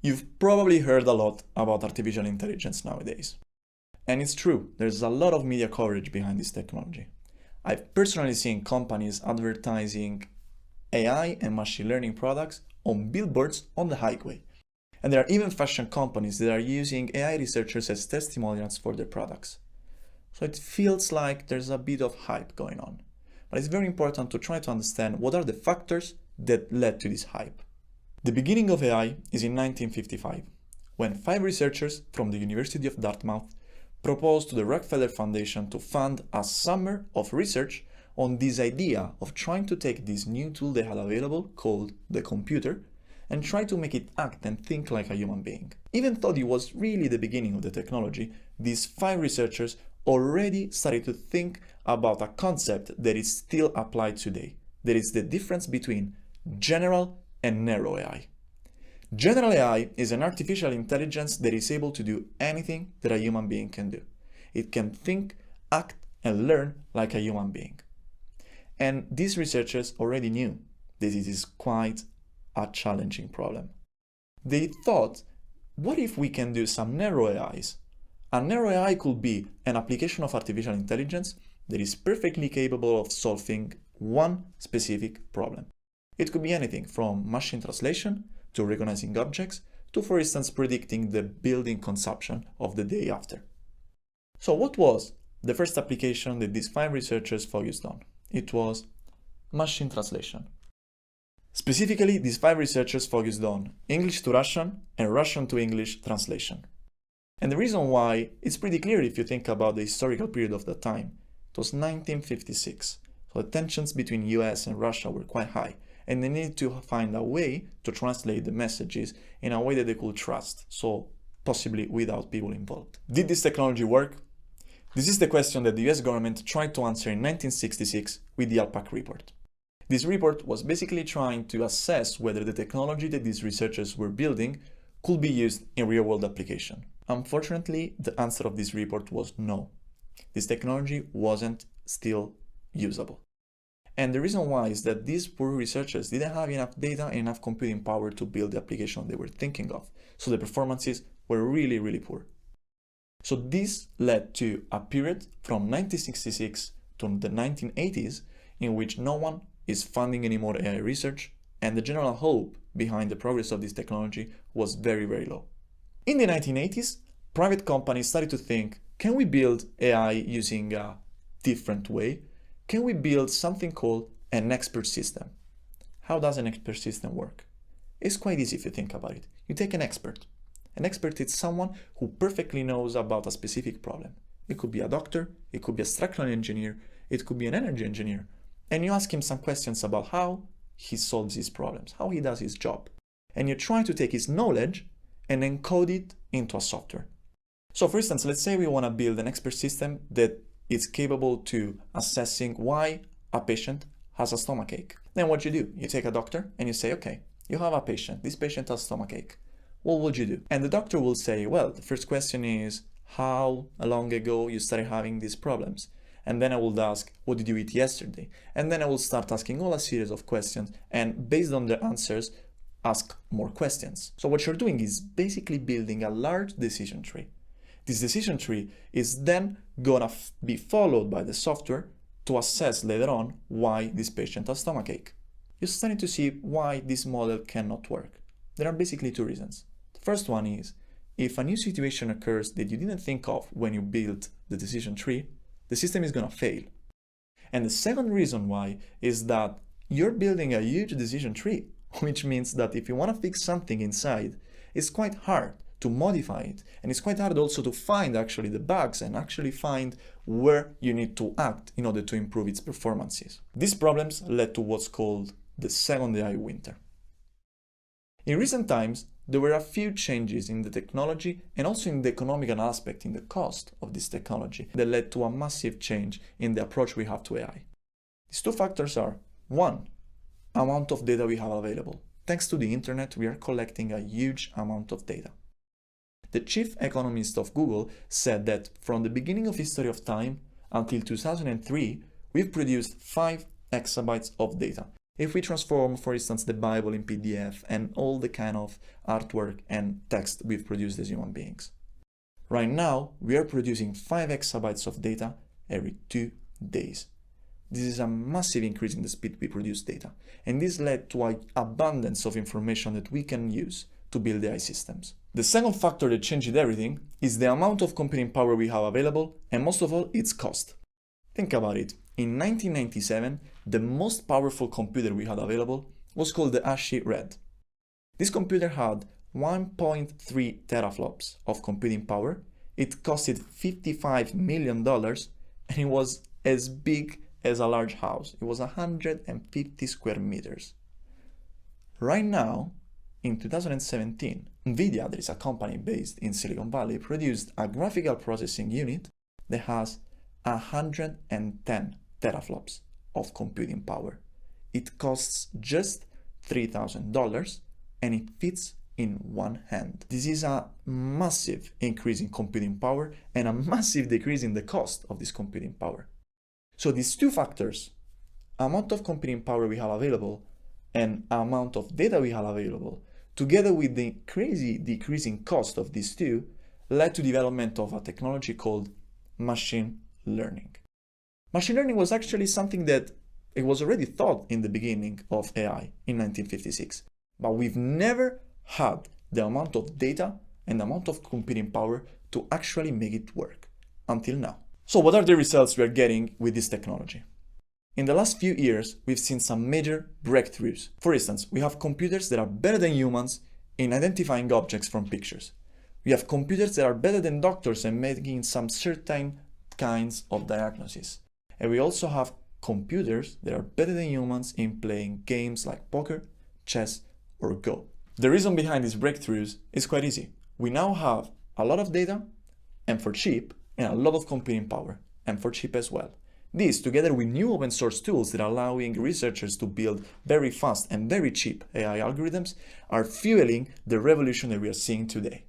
You've probably heard a lot about artificial intelligence nowadays. And it's true, there's a lot of media coverage behind this technology. I've personally seen companies advertising AI and machine learning products on billboards on the highway. And there are even fashion companies that are using AI researchers as testimonials for their products. So it feels like there's a bit of hype going on. But it's very important to try to understand what are the factors that led to this hype. The beginning of AI is in 1955, when 5 researchers from the University of Dartmouth proposed to the Rockefeller Foundation to fund a summer of research on this idea of trying to take this new tool they had available called the computer and try to make it act and think like a human being. Even though it was really the beginning of the technology, these 5 researchers already started to think about a concept that is still applied today. That is the difference between general and narrow AI. General AI is an artificial intelligence that is able to do anything that a human being can do. It can think, act, and learn like a human being. And these researchers already knew that it is quite a challenging problem. They thought, what if we can do some narrow AIs? A narrow AI could be an application of artificial intelligence that is perfectly capable of solving one specific problem. It could be anything from machine translation to recognizing objects to, for instance, predicting the building consumption of the day after. So what was the first application that these 5 researchers focused on? It was machine translation. Specifically, these 5 researchers focused on English to Russian and Russian to English translation. And the reason why is pretty clear if you think about the historical period of that time. It was 1956, so the tensions between US and Russia were quite high, and they needed to find a way to translate the messages in a way that they could trust, so possibly without people involved. Did this technology work? This is the question that the US government tried to answer in 1966 with the ALPAC report. This report was basically trying to assess whether the technology that these researchers were building could be used in real-world application. Unfortunately, the answer of this report was no. This technology wasn't still usable. And the reason why is that these poor researchers didn't have enough data and enough computing power to build the application they were thinking of. So the performances were really, really poor. So this led to a period from 1966 to the 1980s in which no one is funding any more AI research, and the general hope behind the progress of this technology was very, very low. In the 1980s, private companies started to think, can we build AI using a different way? Can we build something called an expert system? How does an expert system work? It's quite easy if you think about it. You take an expert. An expert is someone who perfectly knows about a specific problem. It could be a doctor, it could be a structural engineer, it could be an energy engineer. And you ask him some questions about how he solves his problems, how he does his job. And you try to take his knowledge and encode it into a software. So for instance, let's say we want to build an expert system that is capable to assessing why a patient has a stomachache. Then what you do, you take a doctor and you say, okay, you have a patient, this patient has stomachache. What would you do? And the doctor will say, well, the first question is, how long ago you started having these problems? And then I will ask, what did you eat yesterday? And then I will start asking all a series of questions, and based on the answers, ask more questions. So what you're doing is basically building a large decision tree. This decision tree is then gonna be followed by the software to assess later on why this patient has stomachache. You're starting to see why this model cannot work. There are basically 2 reasons. The first one is, if a new situation occurs that you didn't think of when you built the decision tree, the system is gonna fail. And the second reason why is that you're building a huge decision tree, which means that if you want to fix something inside, it's quite hard to modify it, and it's quite hard also to find actually the bugs and actually find where you need to act in order to improve its performances. These problems led to what's called the second AI winter. In recent times, there were a few changes in the technology and also in the economical aspect, in the cost of this technology, that led to a massive change in the approach we have to AI. These 2 factors are, 1, amount of data we have available. Thanks to the internet, we are collecting a huge amount of data. The chief economist of Google said that from the beginning of history of time until 2003, we've produced 5 exabytes of data. If we transform, for instance, the Bible in PDF and all the kind of artwork and text we've produced as human beings. Right now, we are producing 5 exabytes of data every 2 days. This is a massive increase in the speed we produce data, and this led to an abundance of information that we can use to build AI systems. The second factor that changed everything is the amount of computing power we have available, and most of all, its cost. Think about it. In 1997, the most powerful computer we had available was called the ASHI Red. This computer had 1.3 teraflops of computing power. It costed $55 million, and it was as big as a large house. It was 150 square meters. Right now, in 2017, NVIDIA, that is a company based in Silicon Valley, produced a graphical processing unit that has 110 teraflops of computing power. It costs just $3,000 and it fits in one hand. This is a massive increase in computing power and a massive decrease in the cost of this computing power. So these two factors, amount of computing power we have available and amount of data we have available, together with the crazy decreasing cost of these two, led to development of a technology called machine learning. Machine learning was actually something that it was already thought in the beginning of AI in 1956, but we've never had the amount of data and the amount of computing power to actually make it work until now. So what are the results we are getting with this technology? In the last few years, we've seen some major breakthroughs. For instance, we have computers that are better than humans in identifying objects from pictures. We have computers that are better than doctors in making some certain kinds of diagnoses. And we also have computers that are better than humans in playing games like poker, chess, or Go. The reason behind these breakthroughs is quite easy. We now have a lot of data, and for cheap, and a lot of computing power, and for cheap as well. This, together with new open source tools that are allowing researchers to build very fast and very cheap AI algorithms, are fueling the revolution that we are seeing today.